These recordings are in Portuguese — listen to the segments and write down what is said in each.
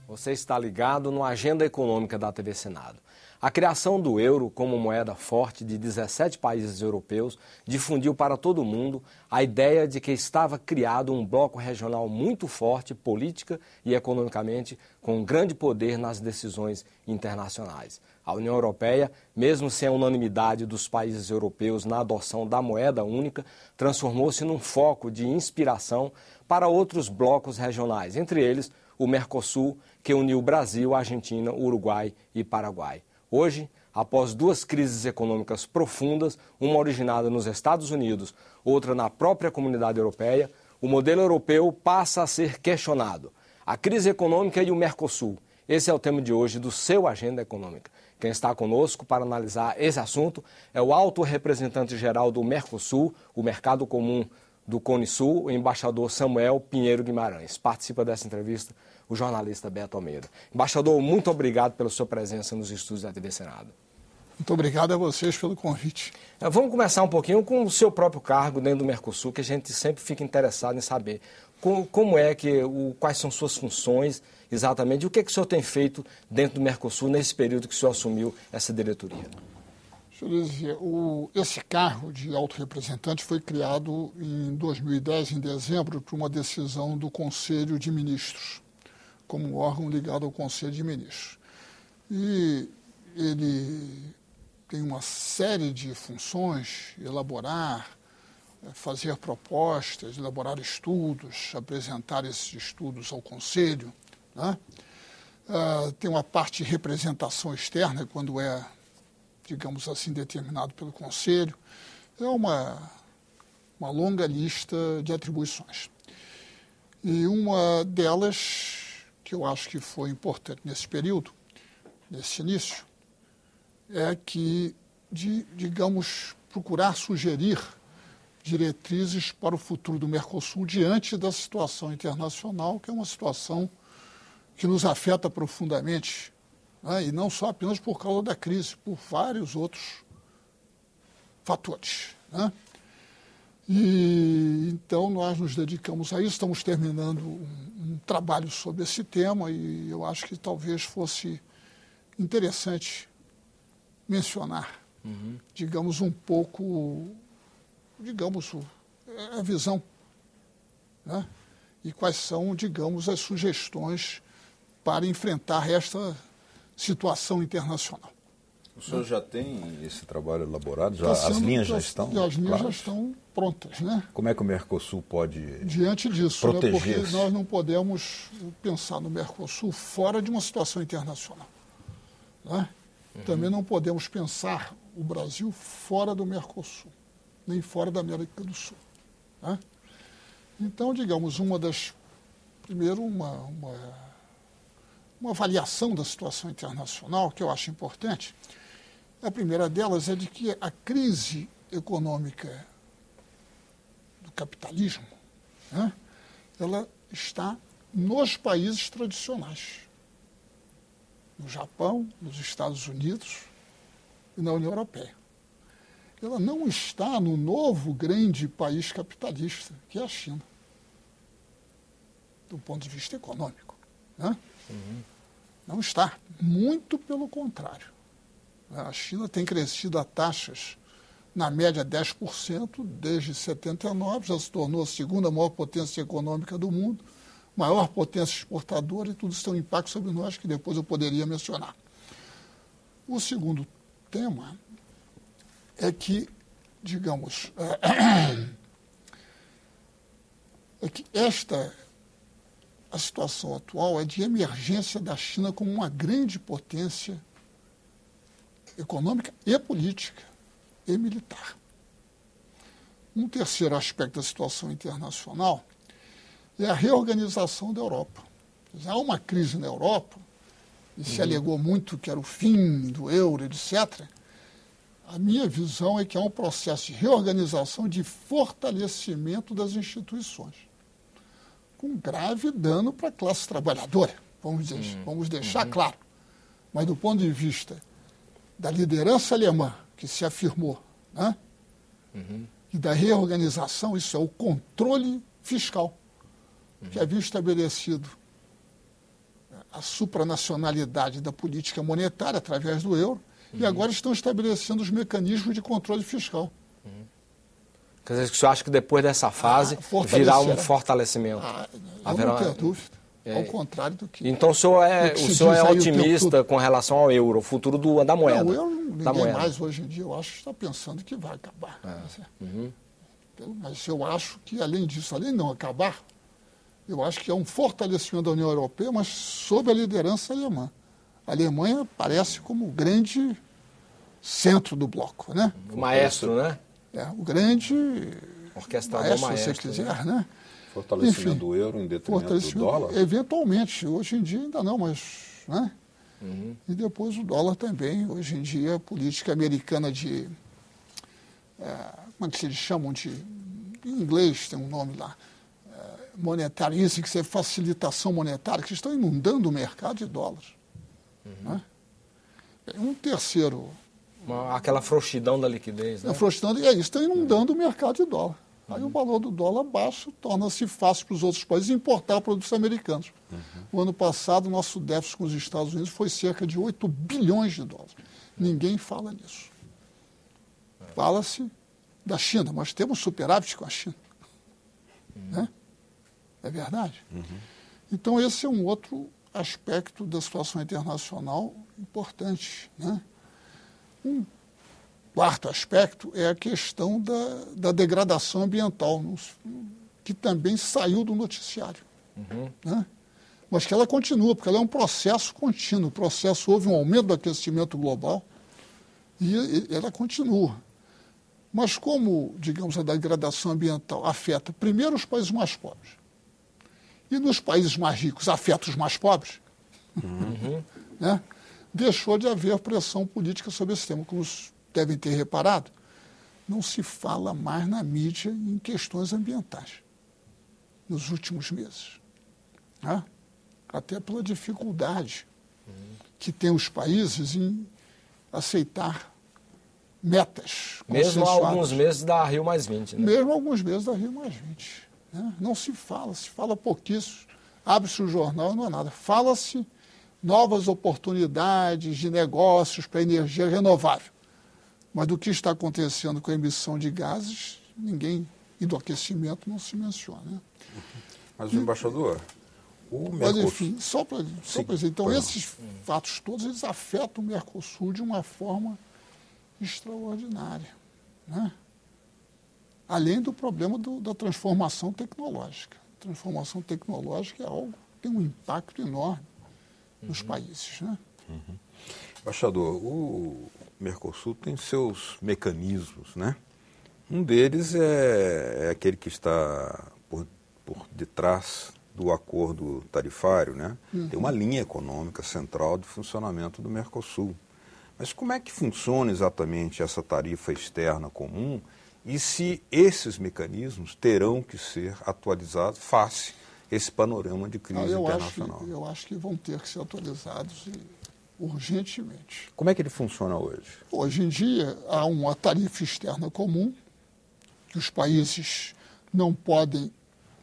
Você está ligado no Agenda Econômica da TV Senado. A criação do euro como moeda forte de 17 países europeus difundiu para todo o mundo a ideia de que estava criado um bloco regional muito forte, política e economicamente, com grande poder nas decisões internacionais. A União Europeia, mesmo sem a unanimidade dos países europeus na adoção da moeda única, transformou-se num foco de inspiração para outros blocos regionais, entre eles o Mercosul, que uniu Brasil, Argentina, Uruguai e Paraguai. Hoje, após duas crises econômicas profundas, uma originada nos Estados Unidos, outra na própria Comunidade Europeia, o modelo europeu passa a ser questionado. A crise econômica e o Mercosul. Esse é o tema de hoje do seu Agenda Econômica. Quem está conosco para analisar esse assunto é o alto representante-geral do Mercosul, o Mercado Comum do Cone Sul, o embaixador Samuel Pinheiro Guimarães. Participa dessa entrevista o jornalista Beto Almeida. Embaixador, muito obrigado pela sua presença nos estúdios da TV Senado. Muito obrigado a vocês pelo convite. Vamos começar um pouquinho com o seu próprio cargo dentro do Mercosul, que a gente sempre fica interessado em saber quais são suas funções exatamente, e o que o senhor tem feito dentro do Mercosul nesse período que o senhor assumiu essa diretoria. Deixa eu dizer, esse cargo de alto representante foi criado em 2010, em dezembro, por uma decisão do Conselho de Ministros, como órgão ligado ao Conselho de Ministros. E ele tem uma série de funções: elaborar, fazer propostas, elaborar estudos, apresentar esses estudos ao Conselho, né? Tem uma parte de representação externa, quando é, digamos assim, determinado pelo Conselho. É uma longa lista de atribuições. E uma delas, que eu acho que foi importante nesse período, nesse início, é que, digamos, procurar sugerir diretrizes para o futuro do Mercosul diante da situação internacional, que é uma situação que nos afeta profundamente, né? E não só apenas por causa da crise, por vários outros fatores, né? E então nós nos dedicamos a isso, estamos terminando um trabalho sobre esse tema e eu acho que talvez fosse interessante mencionar, digamos, um pouco, digamos, a visão, né? E quais são, digamos, as sugestões para enfrentar esta situação internacional. O senhor já tem esse trabalho elaborado? As linhas já estão? As linhas já estão prontas, né? Como é que o Mercosul pode diante disso, proteger-se? Né? Porque nós não podemos pensar no Mercosul fora de uma situação internacional, né? Também não podemos pensar o Brasil fora do Mercosul, nem fora da América do Sul, né? Então, digamos, primeiro, uma avaliação da situação internacional, que eu acho importante. A primeira delas é de que a crise econômica do capitalismo, né, ela está nos países tradicionais, no Japão, nos Estados Unidos e na União Europeia. Ela não está no novo grande país capitalista, que é a China, do ponto de vista econômico, né? Não está, muito pelo contrário. A China tem crescido a taxas, na média, 10% desde 79, já se tornou a segunda maior potência econômica do mundo, maior potência exportadora, e tudo isso tem um impacto sobre nós que depois eu poderia mencionar. O segundo tema é que, digamos, a situação atual é de emergência da China como uma grande potência econômica e política e militar. Um terceiro aspecto da situação internacional é a reorganização da Europa. Há uma crise na Europa, e se alegou muito que era o fim do euro, etc. A minha visão é que há um processo de reorganização, de fortalecimento das instituições, com grave dano para a classe trabalhadora, vamos deixar claro. Mas do ponto de vista da liderança alemã, que se afirmou, né? E da reorganização, isso é o controle fiscal, que havia estabelecido a supranacionalidade da política monetária através do euro e agora estão estabelecendo os mecanismos de controle fiscal. Quer dizer, você acha que depois dessa fase virá um fortalecimento? Eu não tenho dúvida. Ao contrário do que... Então o senhor é otimista com relação ao euro, o futuro da moeda? Não, o euro ninguém mais hoje em dia, eu acho, está pensando que vai acabar. Mas eu acho que, além disso, além de não acabar, eu acho que é um fortalecimento da União Europeia, mas sob a liderança alemã. A Alemanha parece como o grande centro do bloco, né? O maestro, né? O grande orquestrador maestro, se você quiser, né? Fortalecimento do euro em detrimento do dólar? Eventualmente, hoje em dia ainda não, mas... Né? E depois o dólar também, hoje em dia, a política americana de... como é que eles chamam de... Em inglês tem um nome lá. Monetary easing, que é facilitação monetária, que estão inundando o mercado de dólares. Né? Um terceiro... Aquela frouxidão da liquidez, né? A frouxidão é isso, estão inundando o mercado de dólar. Aí o valor do dólar baixa, torna-se fácil para os outros países importar produtos americanos. O ano passado, o nosso déficit com os Estados Unidos foi cerca de 8 bilhões de dólares. Ninguém fala nisso. Fala-se da China, mas temos superávit com a China. Né? É verdade? Então, esse é um outro aspecto da situação internacional importante. Né? Um quarto aspecto é a questão da degradação ambiental, que também saiu do noticiário. Né? Mas que ela continua, porque ela é um processo contínuo. Houve um aumento do aquecimento global e ela continua. Mas como, digamos, a degradação ambiental afeta primeiro os países mais pobres e nos países mais ricos afeta os mais pobres, né? Deixou de haver pressão política sobre esse tema. Como devem ter reparado, não se fala mais na mídia em questões ambientais nos últimos meses. Né? Até pela dificuldade que tem os países em aceitar metas mesmo há alguns meses da Rio+20. Né? Mesmo alguns meses da Rio+20. Né? Não se fala pouquíssimo. Abre-se o jornal e não é nada. Fala-se novas oportunidades de negócios para energia renovável. Mas do que está acontecendo com a emissão de gases, e do aquecimento não se menciona. Né? Mas, embaixador, o Mercosul... Mas, enfim, só para dizer, então, esses fatos todos, eles afetam o Mercosul de uma forma extraordinária. Né? Além do problema da transformação tecnológica. A transformação tecnológica é algo que tem um impacto enorme nos países. Né? Embaixador, o Mercosul tem seus mecanismos, né? Um deles é aquele que está por detrás do acordo tarifário, né? Tem uma linha econômica central de funcionamento do Mercosul. Mas como é que funciona exatamente essa tarifa externa comum e se esses mecanismos terão que ser atualizados face a esse panorama de crise internacional? Eu acho que vão ter que ser atualizados urgentemente. Como é que ele funciona hoje? Hoje em dia, há uma tarifa externa comum que os países não podem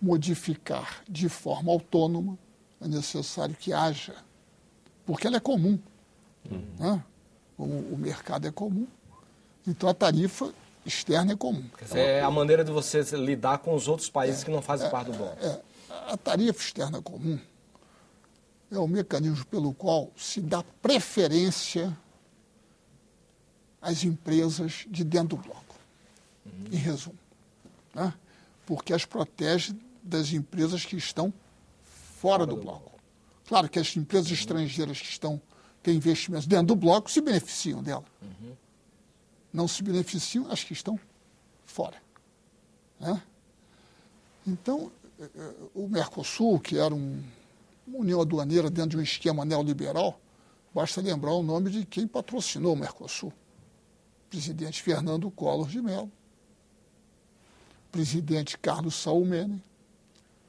modificar de forma autônoma. É necessário que haja, porque ela é comum. Né? O mercado é comum, então a tarifa externa é comum. É a maneira de você lidar com os outros países que não fazem parte do bloco. A tarifa externa comum é o mecanismo pelo qual se dá preferência às empresas de dentro do bloco, em resumo. Né? Porque as protege das empresas que estão fora do bloco. Claro que as empresas estrangeiras que têm investimentos dentro do bloco se beneficiam dela. Não se beneficiam as que estão fora. Né? Então, o Mercosul, que era uma união aduaneira dentro de um esquema neoliberal, basta lembrar o nome de quem patrocinou o Mercosul. Presidente Fernando Collor de Mello, presidente Carlos Saúl Menem,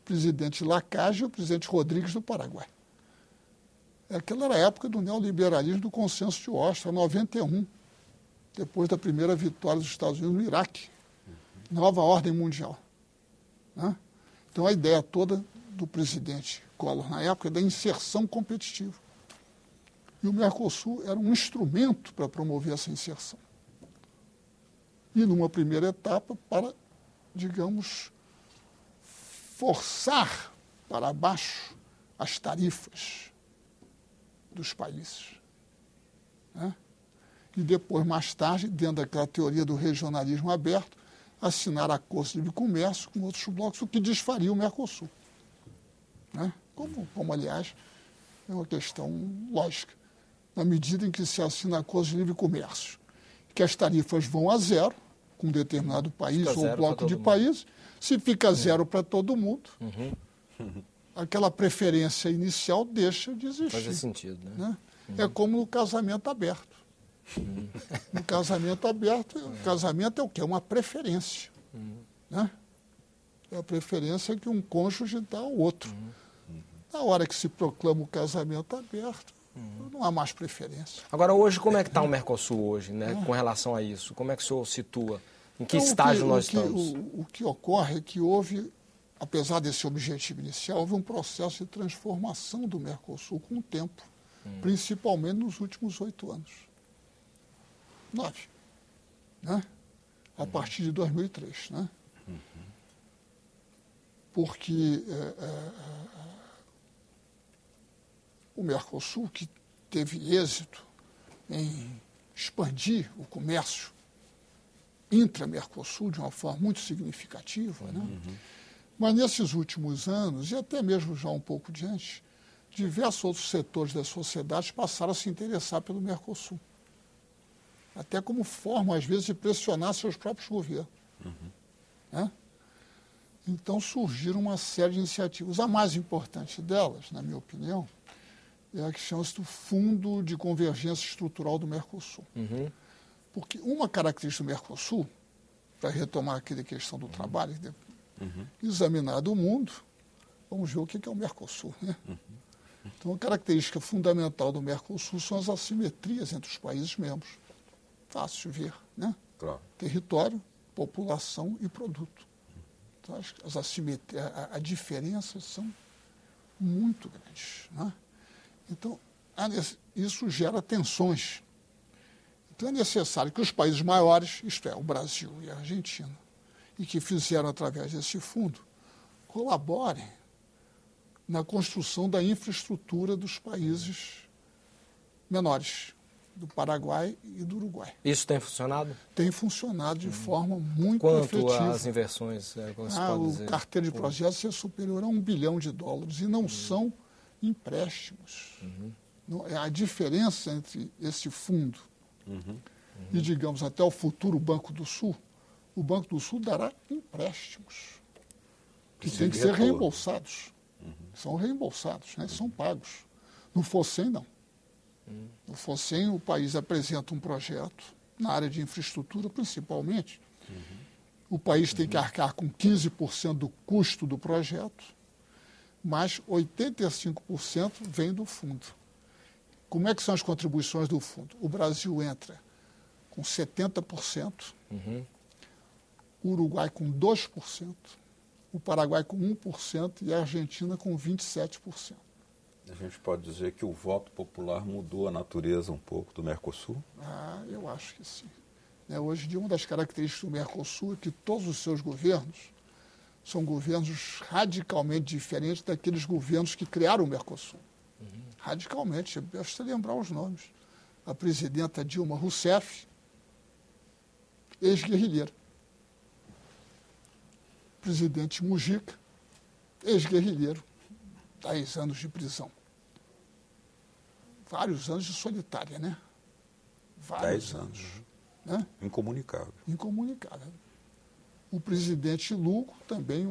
presidente Lacage e o presidente Rodrigues do Paraguai. Aquela era a época do neoliberalismo do consenso de Washington, 91, depois da primeira vitória dos Estados Unidos no Iraque. Nova ordem mundial. Né? Então, a ideia toda do presidente Collor na época da inserção competitiva. E o Mercosul era um instrumento para promover essa inserção. E numa primeira etapa para, digamos, forçar para baixo as tarifas dos países. Né? E depois, mais tarde, dentro daquela teoria do regionalismo aberto, assinar acordos de comércio com outros blocos, o que desfaria o Mercosul. Né? Como, aliás, é uma questão lógica. Na medida em que se assina acordos de livre comércio, que as tarifas vão a zero, com um determinado país ou bloco de países, se fica zero para todo mundo, aquela preferência inicial deixa de existir. Faz sentido, né? É como no casamento aberto. No casamento aberto, o casamento é o quê? É uma preferência. Né? É a preferência que um cônjuge dá ao outro. Na hora que se proclama o casamento aberto, não há mais preferência. Agora, hoje, como é que está o Mercosul hoje, né, com relação a isso? Como é que o senhor situa? Em que estágio nós estamos? O que ocorre é que houve, apesar desse objetivo inicial, houve um processo de transformação do Mercosul com o tempo, principalmente nos últimos 8 anos. 9. Né? A partir de 2003. Né? Porque o Mercosul, que teve êxito em expandir o comércio intra-Mercosul de uma forma muito significativa, né? Mas nesses últimos anos, e até mesmo já um pouco diante, diversos outros setores da sociedade passaram a se interessar pelo Mercosul. Até como forma, às vezes, de pressionar seus próprios governos. Né? Então surgiram uma série de iniciativas. A mais importante delas, na minha opinião, é a que chama-se do Fundo de Convergência Estrutural do Mercosul. Porque uma característica do Mercosul, para retomar aqui a questão do trabalho, examinado o mundo, vamos ver o que é o Mercosul. Né? Então, a característica fundamental do Mercosul são as assimetrias entre os países membros. Fácil de ver, né? Claro. Território, população e produto. Então, as assimetrias, as diferenças são muito grandes. Né? Então, isso gera tensões. Então, é necessário que os países maiores, isto é, o Brasil e a Argentina, e que fizeram através desse fundo, colaborem na construção da infraestrutura dos países menores, do Paraguai e do Uruguai. Isso tem funcionado? Tem funcionado de forma muito Quanto efetiva. às inversões? O carteira de projetos é superior a $1 bilhão e não são empréstimos. A diferença entre esse fundo e, digamos, até o futuro Banco do Sul, o Banco do Sul dará empréstimos que têm que ser reembolsados. São reembolsados, né? São pagos. No FOSEM, não. No FOSEM, o país apresenta um projeto, na área de infraestrutura principalmente. O país tem que arcar com 15% do custo do projeto, mas 85% vem do fundo. Como é que são as contribuições do fundo? O Brasil entra com 70%, o Uruguai com 2%, o Paraguai com 1% e a Argentina com 27%. A gente pode dizer que o voto popular mudou a natureza um pouco do Mercosul? Eu acho que sim. Hoje, uma das características do Mercosul é que todos os seus governos são governos radicalmente diferentes daqueles governos que criaram o Mercosul. Radicalmente, basta lembrar os nomes. A presidenta Dilma Rousseff, ex-guerrilheira. Presidente Mujica, ex-guerrilheiro, 10 anos de prisão. Vários anos de solitária, né? Vários 10 anos. Né? Incomunicável. Incomunicável. O presidente Lugo, também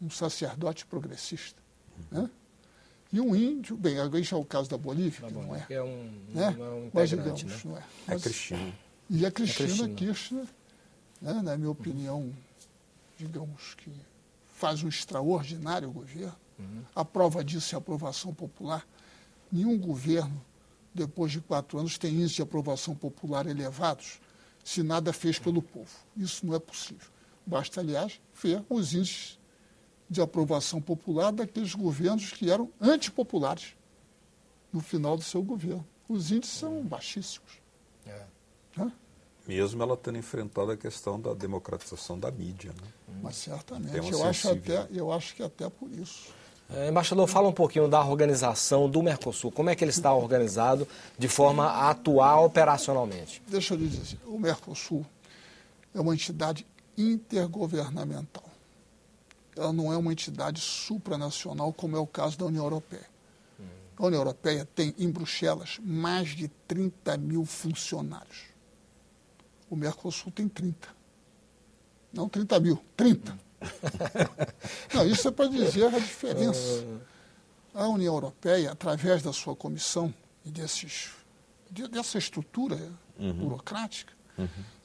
um sacerdote progressista. Né? E um índio, bem, agora é o caso da Bolívia, que não é. É um integrante, mas, digamos, né? Não é. É Cristina. E a Cristina Kirchner, né, na minha opinião, digamos que faz um extraordinário governo. A prova disso é a aprovação popular. Nenhum governo, depois de 4 anos, tem índices de aprovação popular elevados se nada fez pelo povo. Isso não é possível. Basta, aliás, ver os índices de aprovação popular daqueles governos que eram antipopulares no final do seu governo. Os índices são baixíssimos. Né? Mesmo ela tendo enfrentado a questão da democratização da mídia. Né? Mas certamente, eu acho que até por isso. Embaixador, fala um pouquinho da organização do Mercosul. Como é que ele está organizado de forma a atuar operacionalmente? Deixa eu lhe dizer, o Mercosul é uma entidade intergovernamental. Ela não é uma entidade supranacional, como é o caso da União Europeia. A União Europeia tem, em Bruxelas, mais de 30 mil funcionários. O Mercosul tem 30. Não 30 mil, 30. Não, isso é para dizer a diferença. A União Europeia, através da sua comissão e dessa estrutura burocrática,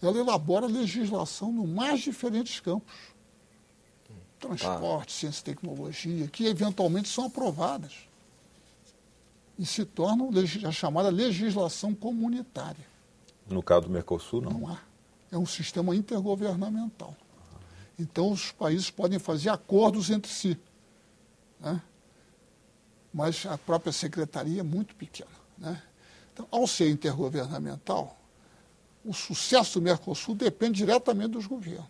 ela elabora legislação nos mais diferentes campos. Transporte, ciência e tecnologia, que eventualmente são aprovadas e se tornam a chamada legislação comunitária. No caso do Mercosul, não? Não há. É um sistema intergovernamental. Então, os países podem fazer acordos entre si. Né? Mas a própria secretaria é muito pequena. Né? Então, ao ser intergovernamental, o sucesso do Mercosul depende diretamente dos governos.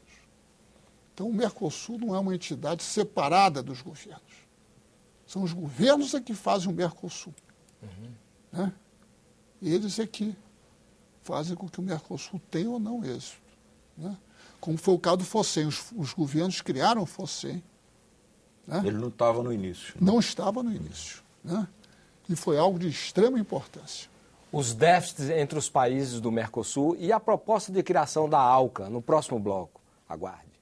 Então, o Mercosul não é uma entidade separada dos governos. São os governos que fazem o Mercosul. Né? Eles é que fazem com que o Mercosul tenha ou não êxito. Né? Como foi o caso do FOSEM. Os governos criaram o FOSEM. Né? Ele não estava no início. Né? Não estava no início. Né? E foi algo de extrema importância. Os déficits entre os países do Mercosul e a proposta de criação da ALCA no próximo bloco. Aguarde.